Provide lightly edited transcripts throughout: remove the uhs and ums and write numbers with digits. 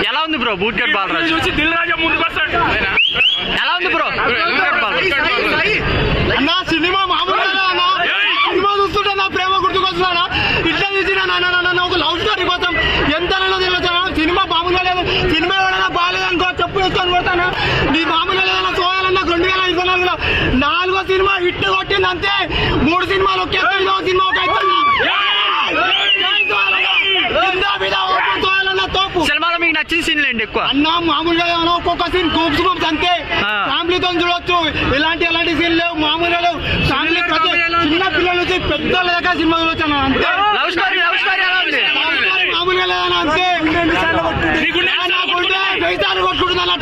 ఎలా ఉంది bro boot cut Balaraju చూసి దిల్ రాజా ముందుకు వస్తాడు. ఎలా ఉంది బ్రో అన్నా సినిమా మామూలు అన్న సినిమా చూస్తుంటే నా ప్రేమ గుర్తుకొస్తున్నా ఇట్లా చూసిన నాన్న ఒక లవ్ స్టోరీ కోసం ఎంత తెలుసా సినిమా మామూలుగా లేదు సినిమా ఎవరైనా బాగాలేదనుకో చెప్పు వేసుకొని కొడతాను నీ మామూలుగా లేదన్నా సోయాలన్నా 2024లో 4వ సినిమా హిట్ కొట్టింది అంతే 3 సినిమాలు ఒకే సినిమా ఒక సినిమాలో మీకు నచ్చిన సీన్లు ఏంటి ఎక్కువ అన్న మామూలుగా ఒక్కొక్క సీన్ గూప్స్ అంతే ఫ్యామిలీతో చూడొచ్చు ఇలాంటి సీన్ లేవు మామూలుగా లేవు ఫ్యామిలీ చిన్న పిల్లల నుంచి పెద్దల దాకా సినిమా చూడొచ్చాను అంతే లవ్ స్టోరీ మామూలుగా లేదన్నా అంతే వెయ్యి కొట్టుకుంటుందన్న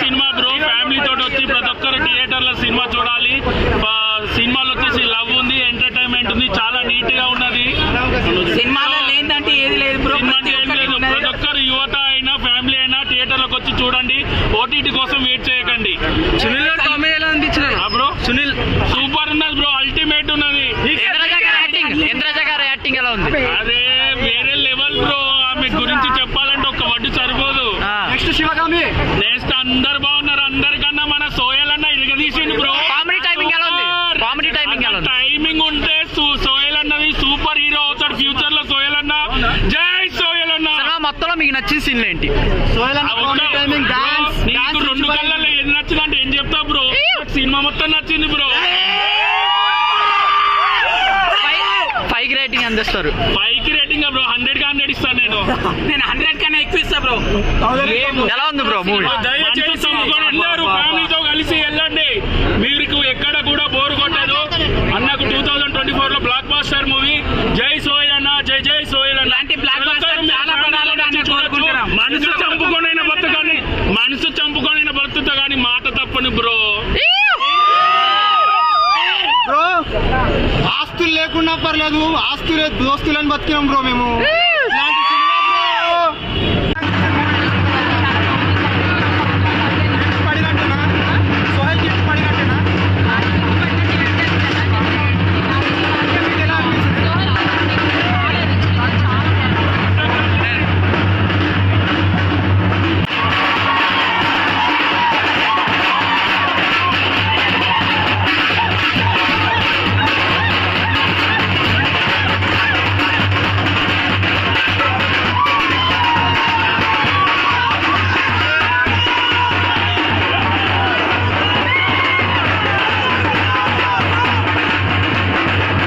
సినిమా బ్రో ఫ్యామిలీ తోటి వచ్చి ప్రతి ఒక్కరు థియేటర్లో సినిమా చూడాలి. సినిమాలో వచ్చేసి లవ్ ఉంది, ఎంటర్టైన్మెంట్ ఉంది, చాలా నీట్ గా ఉన్నది. సినిమాలో లేదంటే ఏది లేదు బ్రో. ప్రతి ఒక్కరు యువత అయినా ఫ్యామిలీ అయినా థియేటర్ లోకి వచ్చి చూడండి. ఓటీటీ కోసం వెయిట్ చేయకండి. సునీల్ గారు కామెడీ ఎలా అనిపించిన బ్రో? సునీల్ సూపర్ ఉన్నది బ్రో, అల్టిమేట్ ఉన్నది. ఇంద్రజ గారి యాక్టింగ్ ఎలా ఉంది? అదే వేరే లెవెల్ బ్రో. ఆమె గురించి చెప్పాలంటే ఒక వడ్డు సరిపోదు. నెక్స్ట్ శివగామి నెక్స్ట్ అందరు బాగున్నారు. అందరికన్నా మన సోయల్ అన్న ఇరగదీసిండు బ్రో. కామెడీ టైమింగ్ ఎలా ఉంది? కామెడీ టైమింగ్ ఎలా ఉంది? టైమింగ్ ఉంటే సోయల్ అన్నది సూపర్ హీరో అవుతాడు ఫ్యూచర్ లో. సోయల్ అన్న జై సోయల్ అన్న. సినిమా మొత్తంలో మీకు నచ్చిన సీన్లు ఏంటి? నీకు 2 కళ్ళల్లో ఏది నచ్చిందంటే ఏం చెప్తా బ్రో? సినిమా మొత్తం నచ్చింది బ్రో. 5 రేటింగ్ అందిస్తారు. 5కి రేటింగ్ బ్రో. 100 కి 100 ఇస్తాను నేను. 100 కన్నా ఎక్కువ ఇస్తా బ్రో. ఎలా ఉంది బ్రో మూవీ? దయచేసి అందరూ ఫ్యామిలీతో కలిసి వెళ్ళండి. మీకు ఎక్కడ కూడా బోర్ కొట్టదు. అన్నకు 2024 లో బ్లాక్ బాస్టర్ మూవీ. జై సోయల్ అన్న, జై జై సోయల్ అన్న. మనసు చంపుకొనైనా బతుకుతా కానీ మాట తప్పని బ్రో. ఆస్తులు లేకున్నా పర్లేదు, ఆస్తులే దోస్తులని బతికినాం బ్రో మేము.